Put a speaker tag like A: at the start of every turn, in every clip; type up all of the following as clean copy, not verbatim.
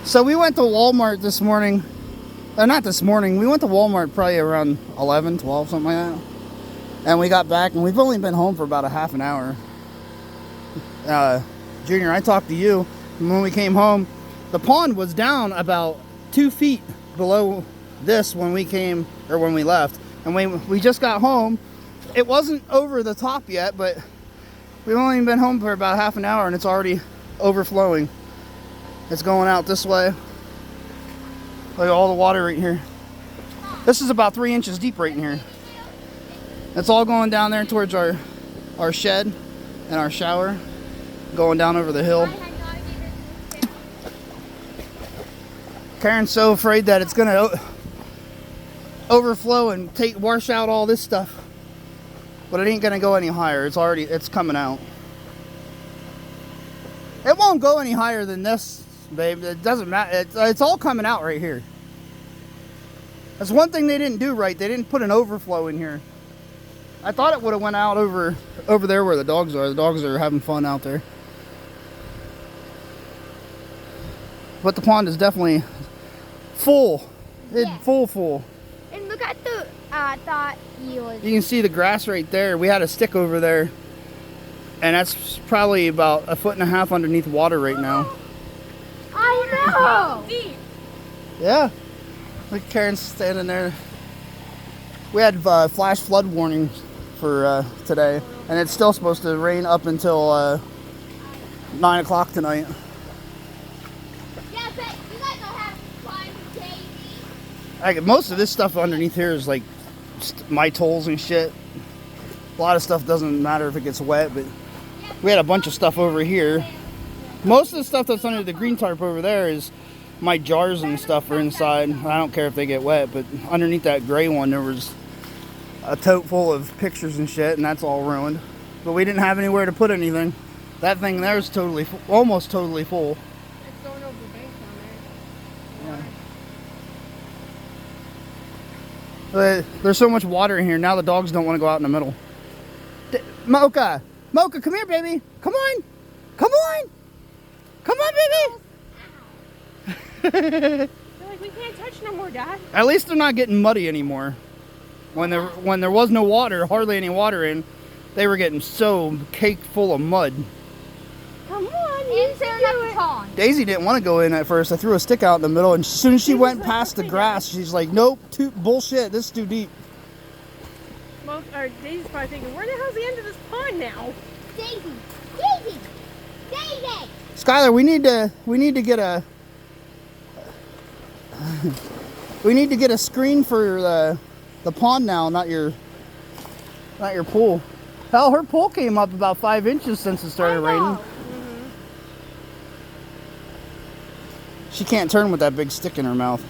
A: So we went to Walmart this morning. Not this morning. We went to Walmart probably around 11, 12, something like that. And we got back, and we've only been home for about a half an hour. Junior, I talked to you, and when we came home, the pond was down about 2 feet below this when we came, or when we left. And when we just got home, it wasn't over the top yet, but we've only been home for about half an hour, and it's already overflowing. It's going out this way. Look at all the water right here. This is about 3 inches deep right in here. It's all going down there towards our shed and our shower, going down over the hill. Karen's so afraid that it's gonna overflow and wash out all this stuff, but it ain't gonna go any higher. It's coming out. It won't go any higher than this, babe. It doesn't matter. It's all coming out right here. That's one thing they didn't do right. They didn't put an overflow in here. I thought it would have went out over there where the dogs are. The dogs are having fun out there. But the pond is definitely full. It's full.
B: And look at the thought eels.
A: You can see the grass right there. We had a stick over there, and that's probably about 1.5 feet underneath water right now.
B: I know. Deep.
A: Yeah. Look, Karen's standing there. We had flash flood warnings for today, and it's still supposed to rain up until 9 o'clock tonight.
B: Yeah, but you guys don't have fun, Davey.
A: Most of this stuff underneath here is like my tools and shit. A lot of stuff doesn't matter if it gets wet, but we had a bunch of stuff over here. Most of the stuff that's under the green tarp over there is my jars and stuff are inside. I don't care if they get wet, but underneath that gray one there was a tote full of pictures and shit, and that's all ruined. But we didn't have anywhere to put anything. That thing there is totally, almost totally full.
C: It's going over the bank down
A: there. But there's so much water in here, now the dogs don't want to go out in the middle. Mocha, come here, baby. Come on. Come on, baby.
C: They're like, we can't touch no more, Dad.
A: At least they're not getting muddy anymore. When there was no water, hardly any water in, they were getting so caked full of mud.
C: Come on, you can do it.
B: Pond.
A: Daisy didn't want to go in at first. I threw a stick out in the middle, and as soon as she went past the grass, she's like, nope, bullshit, this is too deep.
C: Daisy's probably thinking, where the hell's the end of this pond now?
B: Davey.
A: Skylar, we need to get a screen for the pond now, not your pool. Hell, her pool came up about 5 inches since it started raining. She can't turn with that big stick in her mouth.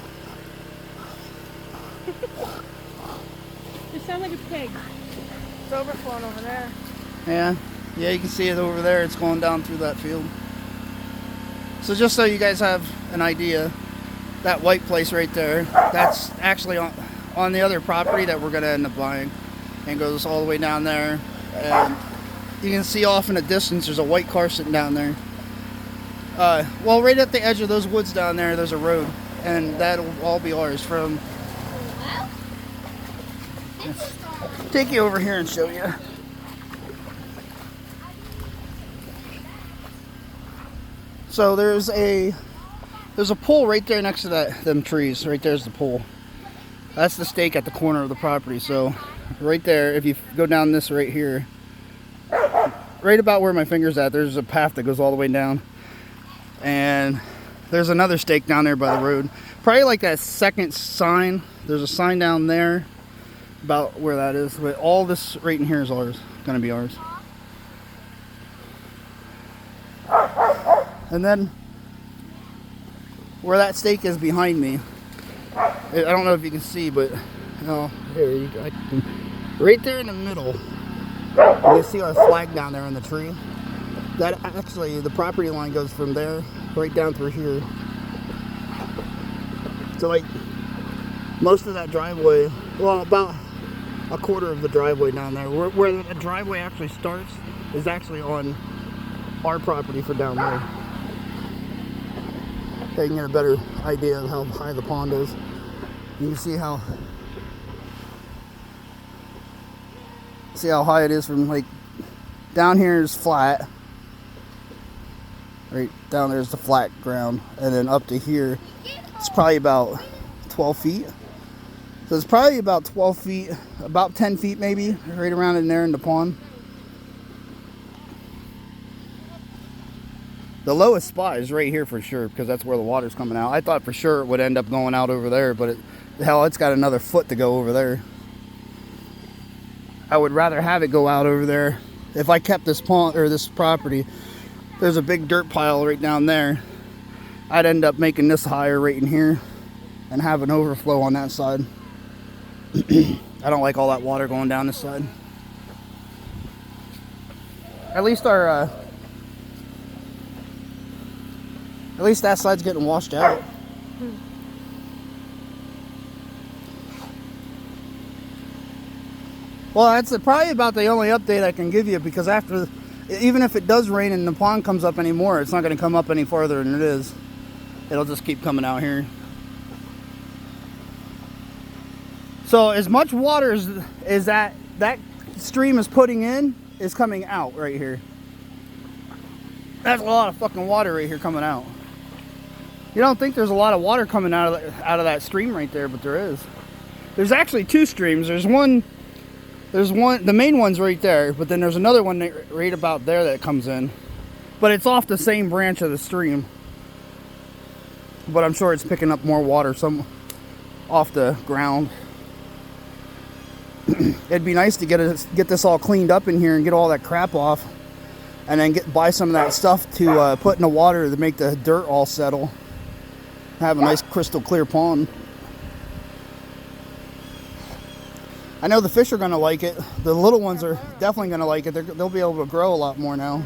C: You sound like a pig. It's overflowing over there.
A: Yeah, you can see it over there. It's going down through that field. So just so you guys have an idea, that white place right there, that's actually on the other property that we're going to end up buying, and goes all the way down there. And you can see off in the distance there's a white car sitting down there. Well, right at the edge of those woods down there, there's a road, and that'll all be ours. From take you over here and show you. So there's a pool right there next to them trees. Right there's the pool. That's the stake at the corner of the property. So right there, if you go down this right here, right about where my finger's at, there's a path that goes all the way down. And there's another stake down there by the road. Probably like that second sign. There's a sign down there about where that is. But all this right in here is ours. Gonna be ours. And then where that stake is behind me, I don't know if you can see, but right there in the middle, you see our flag down there in the tree. That actually, the property line goes from there right down through here. So like most of that driveway, well, about a quarter of the driveway down there, where the driveway actually starts, is actually on our property for down there. you can get a better idea of how high the pond is. You can see how high it is from like down here is flat. Right down there is the flat ground, and then up to here it's probably about 12 feet. So it's probably about 12 feet, about 10 feet maybe, right around in there in the pond. The lowest spot is right here for sure, because that's where the water's coming out. I thought for sure it would end up going out over there, but hell, it's got another foot to go over there. I would rather have it go out over there. If I kept this pond or this property, there's a big dirt pile right down there. I'd end up making this higher right in here and have an overflow on that side. I don't like all that water going down this side. At least our at least that side's getting washed out. Well, that's probably about the only update I can give you, because after, even if it does rain and the pond comes up anymore, it's not going to come up any farther than it is. It'll just keep coming out here. So as much water as that stream is putting in is coming out right here. That's a lot of fucking water right here coming out. You don't think there's a lot of water coming out of that stream right there, but there is. There's actually two streams. There's one, the main one's right there, but then there's another one right about there that comes in. But it's off the same branch of the stream. But I'm sure it's picking up more water some off the ground. It'd be nice to get this all cleaned up in here and get all that crap off, and then buy some of that stuff to put in the water to make the dirt all settle. Have a nice crystal clear pond. I know the fish are going to like it. The little ones are definitely going to like it. They'll be able to grow a lot more now.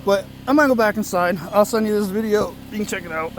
A: But I'm going to go back inside. I'll send you this video. You can check it out.